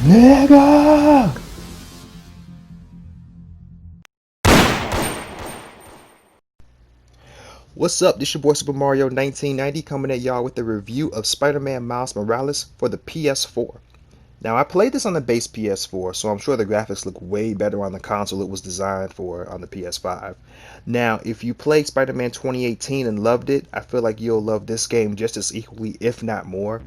Nigga! What's up? This your boy Super Mario 1990 coming at y'all with a review of Spider-Man Miles Morales for the PS4. Now I played this on the base PS4, so I'm sure the graphics look way better on the console it was designed for on the PS5. Now, if you played Spider-Man 2018 and loved it, I feel like you'll love this game just as equally, if not more.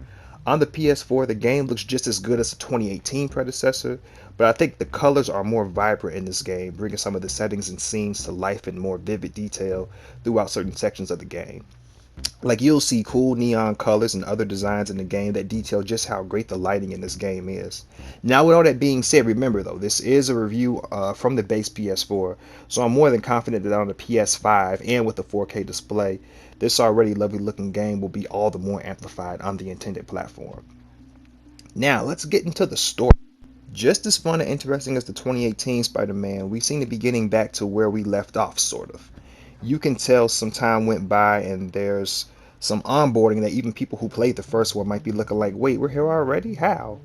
On the PS4, the game looks just as good as the 2018 predecessor, but I think the colors are more vibrant in this game, bringing some of the settings and scenes to life in more vivid detail throughout certain sections of the game. Like you'll see cool neon colors and other designs in the game that detail just how great the lighting in this game is. Now with all that being said, remember though, this is a review from the base PS4, so I'm more than confident that on the PS5 and with the 4K display, this already lovely looking game will be all the more amplified on the intended platform. Now let's get into the story. Just as fun and interesting as the 2018 Spider-Man, we seem to be getting back to where we left off, sort of. You can tell some time went by and there's some onboarding that even people who played the first one might be looking like, wait, we're here already? How?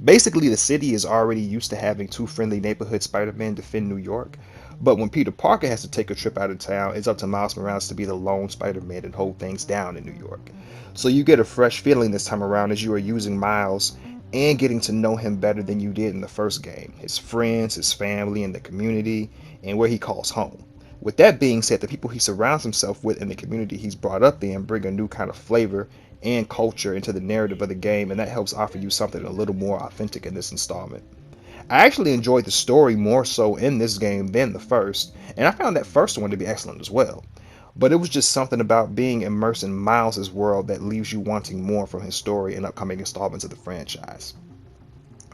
Basically, the city is already used to having two friendly neighborhood Spider-Men defend New York, but when Peter Parker has to take a trip out of town, it's up to Miles Morales to be the lone Spider-Man and hold things down in New York. So you get a fresh feeling this time around as you are using Miles and getting to know him better than you did in the first game, his friends, his family, and the community, and where he calls home. With that being said, the people he surrounds himself with in the community he's brought up in bring a new kind of flavor and culture into the narrative of the game, and that helps offer you something a little more authentic in this installment. I actually enjoyed the story more so in this game than the first, and I found that first one to be excellent as well. But it was just something about being immersed in Miles' world that leaves you wanting more from his story in upcoming installments of the franchise.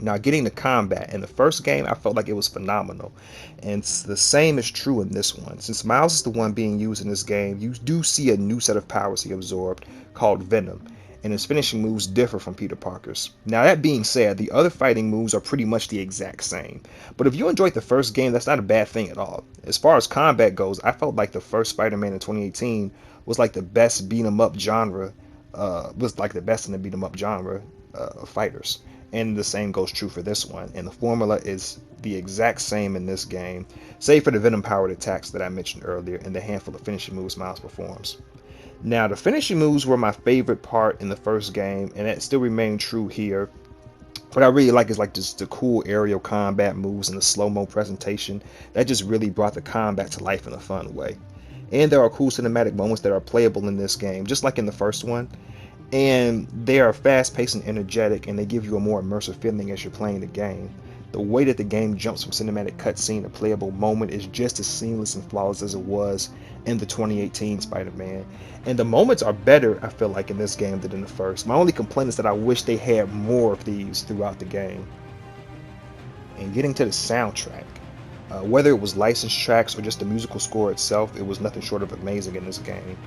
Now, getting to combat, in the first game, I felt like it was phenomenal, and the same is true in this one. Since Miles is the one being used in this game, you do see a new set of powers he absorbed called Venom, and his finishing moves differ from Peter Parker's. Now, that being said, the other fighting moves are pretty much the exact same, but if you enjoyed the first game, that's not a bad thing at all. As far as combat goes, I felt like the first Spider-Man in 2018 was like the best beat 'em up genre, was like the best in the beat 'em up genre of fighters. And the same goes true for this one, and the formula is the exact same in this game, save for the Venom powered attacks that I mentioned earlier and the handful of finishing moves Miles performs. Now, the finishing moves were my favorite part in the first game, and that still remain true here. What I really like is like just the cool aerial combat moves and the slow-mo presentation that just really brought the combat to life in a fun way. And there are cool cinematic moments that are playable in this game, just like in the first one, and they are fast-paced and energetic, and they give you a more immersive feeling as you're playing the game. The way that the game jumps from cinematic cutscene to playable moment is just as seamless and flawless as it was in the 2018 Spider-Man, and the moments are better, I feel like, in this game than in the first. My only complaint is that I wish they had more of these throughout the game. And getting to the soundtrack, whether it was licensed tracks or just the musical score itself, it was nothing short of amazing in this game.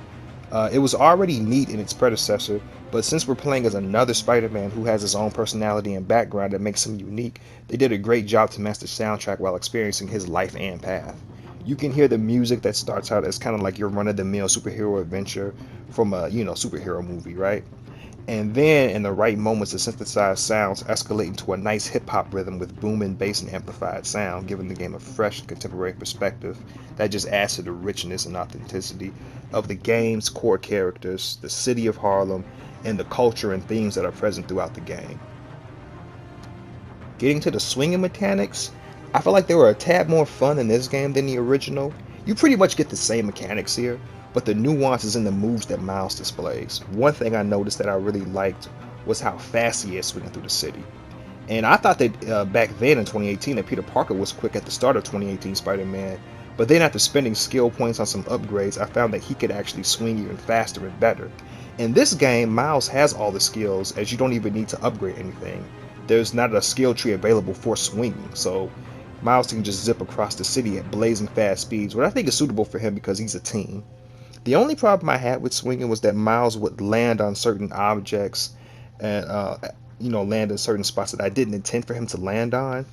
It was already neat in its predecessor, but since we're playing as another Spider-Man who has his own personality and background that makes him unique, they did a great job to match the soundtrack while experiencing his life and path. You can hear the music that starts out as kind of like your run-of-the-mill superhero adventure from a, superhero movie, right? And then in the right moments, the synthesized sounds escalate into a nice hip-hop rhythm with booming bass and amplified sound, giving the game a fresh and contemporary perspective that just adds to the richness and authenticity of the game's core characters, the city of Harlem, and the culture and themes that are present throughout the game. Getting to the swinging mechanics, I feel like they were a tad more fun in this game than the original. You pretty much get the same mechanics here, but the nuances in the moves that Miles displays. One thing I noticed that I really liked was how fast he is swinging through the city. And I thought that back then in 2018 that Peter Parker was quick at the start of 2018 Spider-Man, but then after spending skill points on some upgrades, I found that he could actually swing even faster and better. In this game, Miles has all the skills as you don't even need to upgrade anything. There's not a skill tree available for swinging, so Miles can just zip across the city at blazing fast speeds, what I think is suitable for him because he's a teen. The only problem I had with swinging was that Miles would land on certain objects and land in certain spots that I didn't intend for him to land on.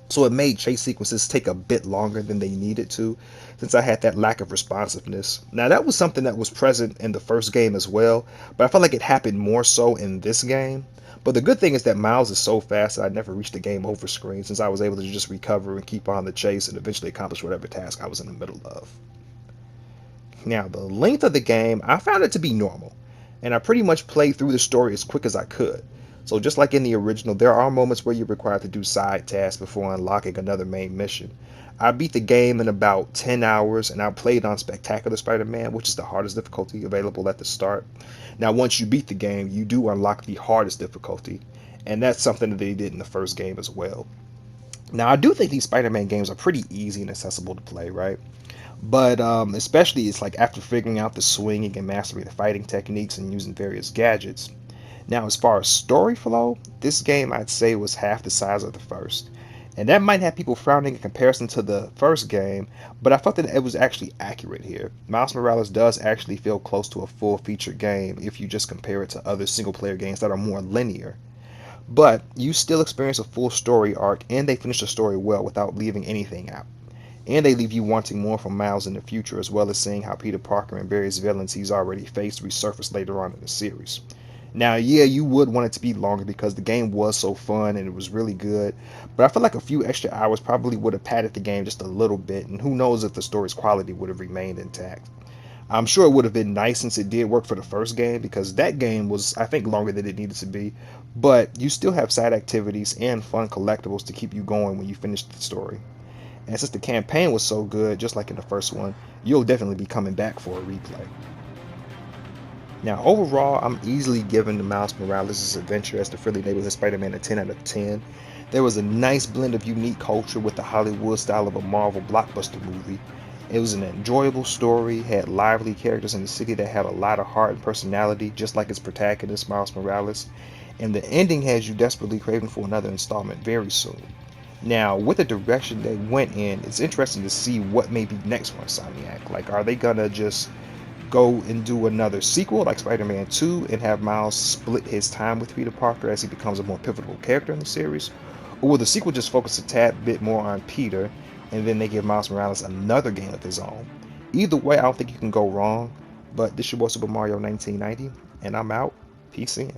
So it made chase sequences take a bit longer than they needed to, since I had that lack of responsiveness. Now that was something that was present in the first game as well, but I felt like it happened more so in this game. But the good thing is that Miles is so fast that I never reached the game over screen since I was able to just recover and keep on the chase and eventually accomplish whatever task I was in the middle of. Now, the length of the game, I found it to be normal, and I pretty much played through the story as quick as I could. So just like in the original, there are moments where you're required to do side tasks before unlocking another main mission. I beat the game in about 10 hours, and I played on Spectacular Spider-Man, which is the hardest difficulty available at the start. Now, once you beat the game, you do unlock the hardest difficulty, and that's something that they did in the first game as well. Now, I do think these Spider-Man games are pretty easy and accessible to play, right? But especially it's like after figuring out the swinging and mastering the fighting techniques and using various gadgets. Now, as far as story flow, this game I'd say was half the size of the first. And that might have people frowning in comparison to the first game, but I thought that it was actually accurate here. Miles Morales does actually feel close to a full featured game if you just compare it to other single player games that are more linear. But you still experience a full story arc, and they finish the story well without leaving anything out. And they leave you wanting more from Miles in the future, as well as seeing how Peter Parker and various villains he's already faced resurface later on in the series. Now, yeah, you would want it to be longer because the game was so fun and it was really good, but I feel like a few extra hours probably would have padded the game just a little bit, and who knows if the story's quality would have remained intact. I'm sure it would have been nice since it did work for the first game, because that game was, I think, longer than it needed to be, but you still have side activities and fun collectibles to keep you going when you finish the story. And since the campaign was so good, just like in the first one, you'll definitely be coming back for a replay. Now, overall, I'm easily giving the Miles Morales' adventure as the Friendly Neighborhood Spider-Man a 10 out of 10. There was a nice blend of unique culture with the Hollywood style of a Marvel blockbuster movie. It was an enjoyable story, had lively characters in the city that had a lot of heart and personality, just like its protagonist, Miles Morales. And the ending has you desperately craving for another installment very soon. Now, with the direction they went in, it's interesting to see what may be next for Insomniac. Like, are they gonna just go and do another sequel like Spider-Man 2 and have Miles split his time with Peter Parker as he becomes a more pivotal character in the series? Or will the sequel just focus a tad bit more on Peter and then they give Miles Morales another game of his own? Either way, I don't think you can go wrong. But this is your boy Super Mario 1990, and I'm out. Peace in.